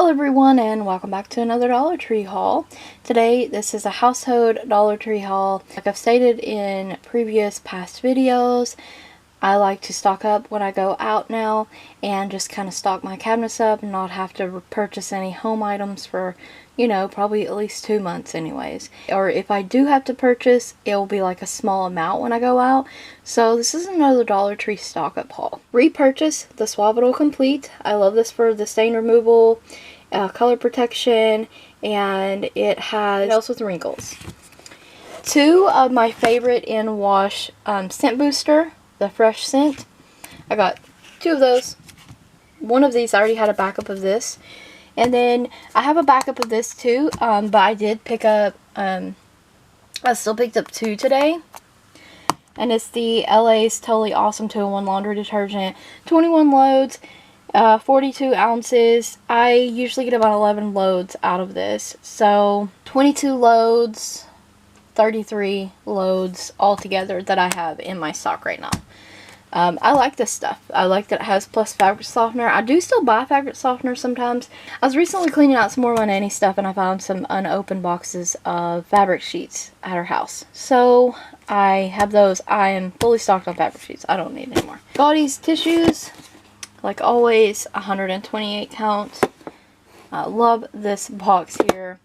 Hello everyone, and welcome back to another Dollar Tree haul. Today this is a household Dollar Tree haul. Like I've stated in previous past videos, I like to stock up when I go out now and just kind of stock my cabinets up and not have to purchase any home items for, you know, probably at least 2 months anyways. Or if I do have to purchase, it will be like a small amount when I go out. So this is another Dollar Tree stock up haul. Repurchase the Suavital Complete. I love this for the stain removal, color protection, and it helps with wrinkles. Two of my favorite in wash scent booster, the fresh scent. I got 2 of those. One of these, I already had a backup of this, and then I have a backup of this too, but I did pick up I still picked up 2 today, and it's the LA's Totally Awesome 2-in-1 laundry detergent. 21 loads, 42 ounces. I usually get about 11 loads out of this, so 22 loads, 33 loads altogether that I have in my stock right now. I like this stuff. I like that it has plus fabric softener. I do still buy fabric softener sometimes. I was recently cleaning out some more of my nanny stuff and I found some unopened boxes of fabric sheets at her house, so I have those. I am fully stocked on fabric sheets. I don't need any more. Gaudy's tissues, like always, 128 count. I love this box here.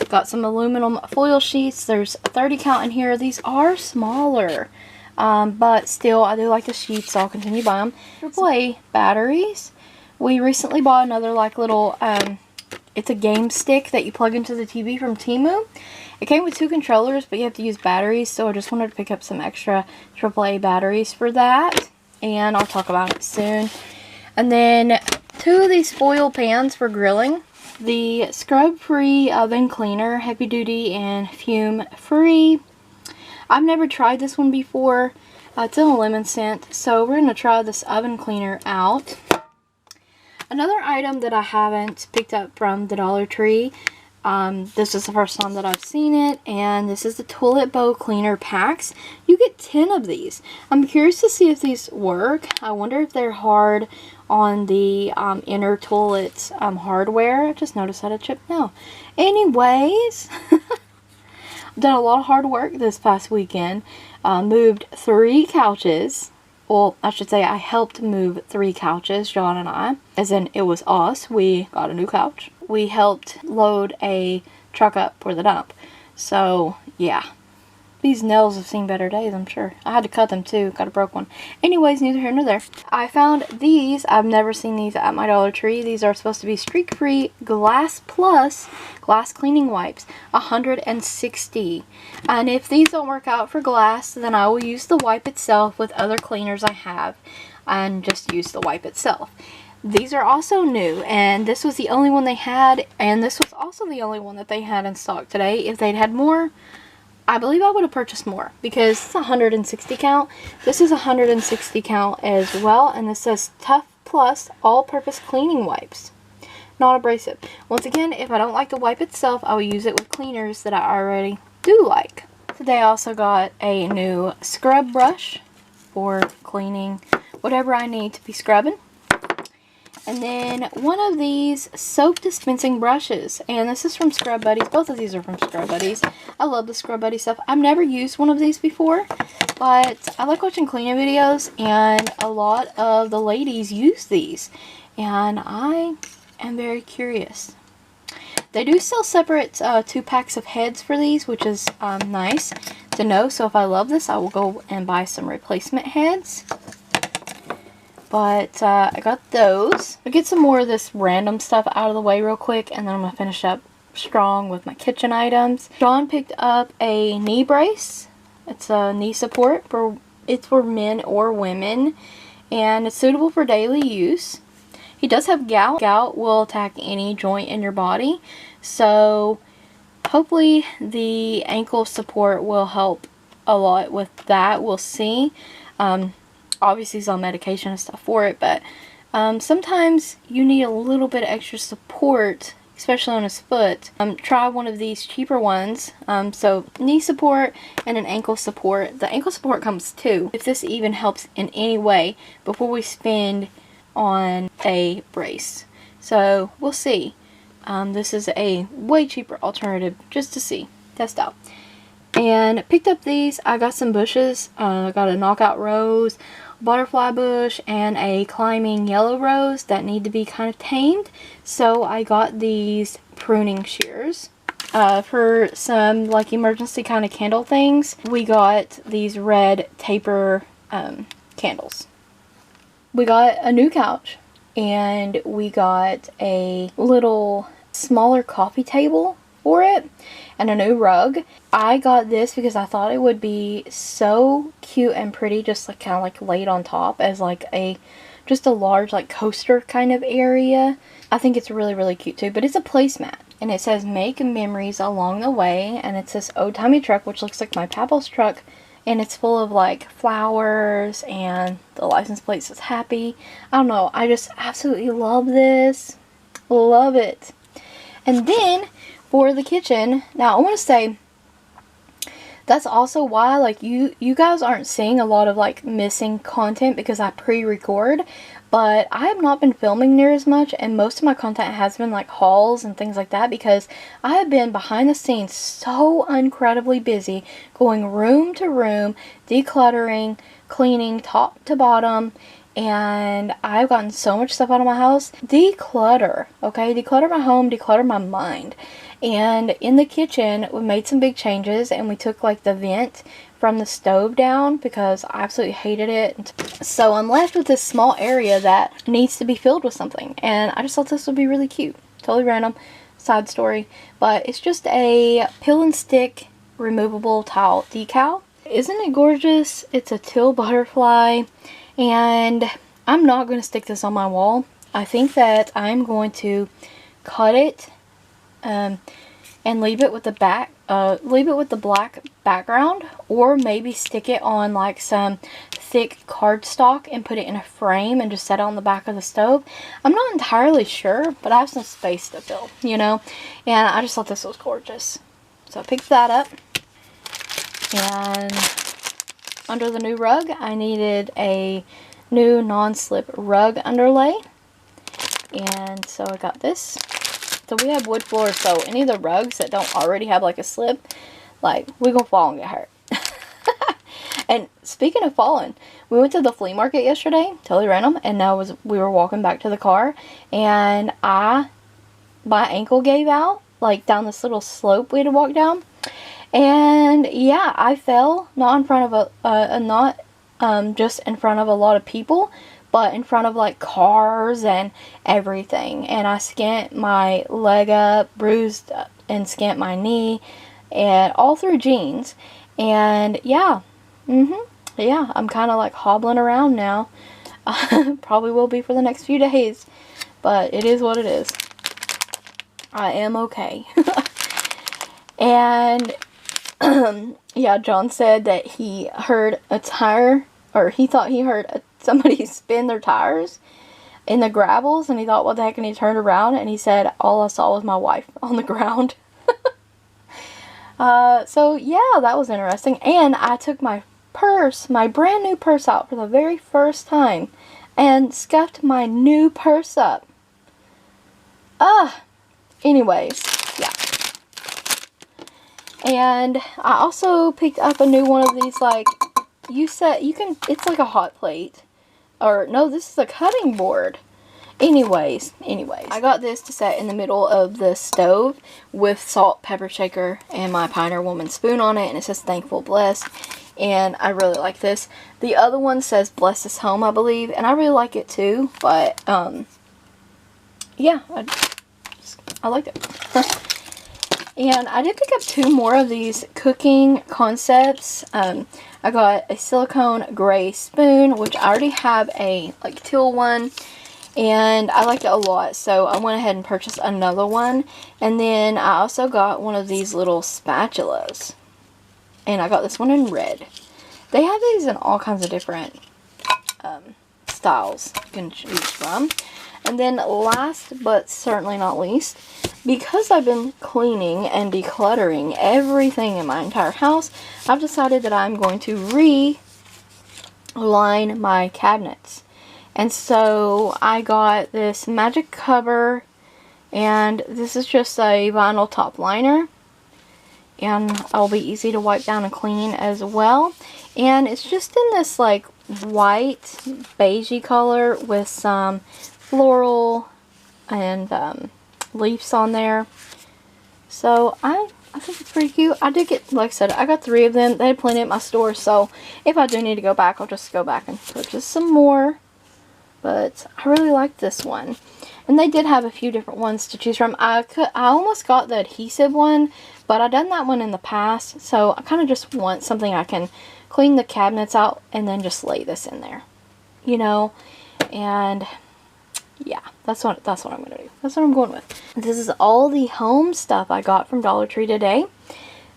Got some aluminum foil sheets. There's a 30 count in here. These are smaller, but still, I do like the sheets, so I'll continue buying them. AAA batteries. We recently bought another like little, it's a game stick that you plug into the TV from Temu. It came with 2 controllers, but you have to use batteries, so I just wanted to pick up some extra AAA batteries for that, and I'll talk about it soon. And then 2 of these foil pans for grilling. The scrub-free oven cleaner, heavy duty and fume-free. I've never tried this one before. It's in a lemon scent, so we're going to try this oven cleaner out. Another item that I haven't picked up from the Dollar Tree, this is the first time that I've seen it, and this is the toilet bowl cleaner packs. You get 10 of these. I'm curious to see if these work. I wonder if they're hard on the inner toilet hardware. I just noticed I had a chip now. Anyways, I've done a lot of hard work this past weekend. Moved 3 couches. Well, I should say I helped move 3 couches, John and I. As in, it was us. We got a new couch. We helped load a truck up for the dump. So, yeah. These nails have seen better days, I'm sure. I had to cut them too. Got a broke one. Anyways, neither here nor there. I found these. I've never seen these at my Dollar Tree. These are supposed to be streak-free Glass Plus glass cleaning wipes. 160. And if these don't work out for glass, then I will use the wipe itself with other cleaners I have and just use the wipe itself. These are also new, and this was the only one they had, and this was also the only one that they had in stock today. If they'd had more, I believe I would have purchased more, because it's 160 count. This is 160 count as well, and this says Tough Plus All-Purpose Cleaning Wipes. Not abrasive. Once again, if I don't like the wipe itself, I will use it with cleaners that I already do like. Today I also got a new scrub brush for cleaning whatever I need to be scrubbing. And then one of these soap dispensing brushes, and this is from Scrub Buddies. Both of these are from Scrub Buddies. I love the Scrub Buddy stuff. I've never used one of these before, but I like watching cleaning videos, and a lot of the ladies use these, and I am very curious. They do sell separate 2 packs of heads for these, which is nice to know. So if I love this, I will go and buy some replacement heads. But I got those. I'll get some more of this random stuff out of the way real quick, and then I'm going to finish up strong with my kitchen items. John picked up a knee brace. It's a knee support. It's for men or women, and it's suitable for daily use. He does have gout. Gout will attack any joint in your body, so hopefully the ankle support will help a lot with that. We'll see. Obviously he's on medication and stuff for it, but sometimes you need a little bit of extra support, especially on his foot. Try one of these cheaper ones. So knee support and an ankle support. The ankle support comes 2. If this even helps in any way before we spend on a brace. So we'll see. This is a way cheaper alternative just to see, test out. And picked up these. I got some bushes. I got a knockout rose, butterfly bush, and a climbing yellow rose that need to be kind of tamed. So I got these pruning shears. For some like emergency kind of candle things, we got these red taper candles. We got a new couch, and we got a little smaller coffee table for it, and a new rug. I got this because I thought it would be so cute and pretty, just like kind of like laid on top as like just a large like coaster kind of area. I think it's really, really cute too, but it's a placemat, and it says make memories along the way, and it says old timey truck, which looks like my papa's truck, and it's full of like flowers, and the license plate says happy. I don't know, I just absolutely love this. Love it. And then for the kitchen, now I want to say that's also why like you guys aren't seeing a lot of like missing content, because I pre-record, but I have not been filming near as much, and most of my content has been like hauls and things like that, because I have been behind the scenes so incredibly busy, going room to room, decluttering, cleaning top to bottom, and I've gotten so much stuff out of my house. Declutter, okay? Declutter my home, declutter my mind. And in the kitchen, we made some big changes, and we took like the vent from the stove down because I absolutely hated it. So I'm left with this small area that needs to be filled with something, and I just thought this would be really cute. Totally random side story, but it's just a peel and stick removable tile decal. Isn't it gorgeous? It's a teal butterfly, and I'm not going to stick this on my wall. I think that I'm going to cut it and leave it with the black background, or maybe stick it on like some thick cardstock and put it in a frame and just set it on the back of the stove. I'm not entirely sure, but I have some space to fill, you know, and I just thought this was gorgeous. So I picked that up, and under the new rug, I needed a new non-slip rug underlay, and so I got this. So we have wood floors, so any of the rugs that don't already have like a slip, like, we're gonna fall and get hurt. And speaking of falling, we went to the flea market yesterday, totally random, and we were walking back to the car, and my ankle gave out, like down this little slope we had to walk down, and yeah, I fell, not in front of just in front of a lot of people, but in front of like cars and everything, and I skint my leg up, bruised and skint my knee, and all through jeans, and yeah, yeah, I'm kind of like hobbling around now. Probably will be for the next few days, but it is what it is. I am okay. And yeah, John said that he heard a tire, or he thought he heard somebody spin their tires in the gravels, and he thought, what the heck, and he turned around, and he said, all I saw was my wife on the ground. So yeah, that was interesting. And I took my purse, my brand new purse, out for the very first time, and scuffed my new purse up. Anyways, yeah. And I also picked up a new one of these, like, it's like a hot plate. Or, no, this is a cutting board. Anyways, I got this to set in the middle of the stove with salt, pepper shaker, and my Pioneer Woman spoon on it, and it says thankful, blessed, and I really like this. The other one says bless this home, I believe, and I really like it too, but, yeah, I liked it. And I did pick up 2 more of these cooking concepts. I got a silicone gray spoon, which I already have a like teal one, and I liked it a lot, so I went ahead and purchased another one. And then I also got one of these little spatulas, and I got this one in red. They have these in all kinds of different styles you can choose from. And then last but certainly not least, because I've been cleaning and decluttering everything in my entire house, I've decided that I'm going to reline my cabinets. And so I got this magic cover, and this is just a vinyl top liner, and it'll be easy to wipe down and clean as well. And it's just in this like white beigey color with some floral and leaves on there. So I think it's pretty cute. I did get, like I said, I got 3 of them. They had plenty at my store, so if I do need to go back, I'll just go back and purchase some more. But I really like this one. And they did have a few different ones to choose from. I almost got the adhesive one, but I've done that one in the past, so I kind of just want something I can clean the cabinets out and then just lay this in there, you know. And yeah, that's what I'm gonna do. That's what I'm going with. This is all the home stuff I got from Dollar Tree today.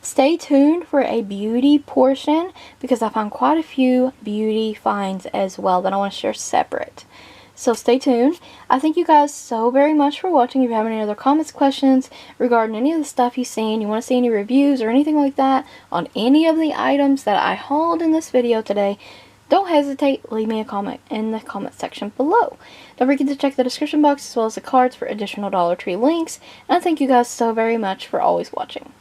Stay tuned for a beauty portion because I found quite a few beauty finds as well that I want to share separate. So stay tuned. I thank you guys so very much for watching. If you have any other comments, questions regarding any of the stuff you've seen, you want to see any reviews or anything like that on any of the items that I hauled in this video today, don't hesitate, leave me a comment in the comment section below. Don't forget to check the description box as well as the cards for additional Dollar Tree links. And I thank you guys so very much for always watching.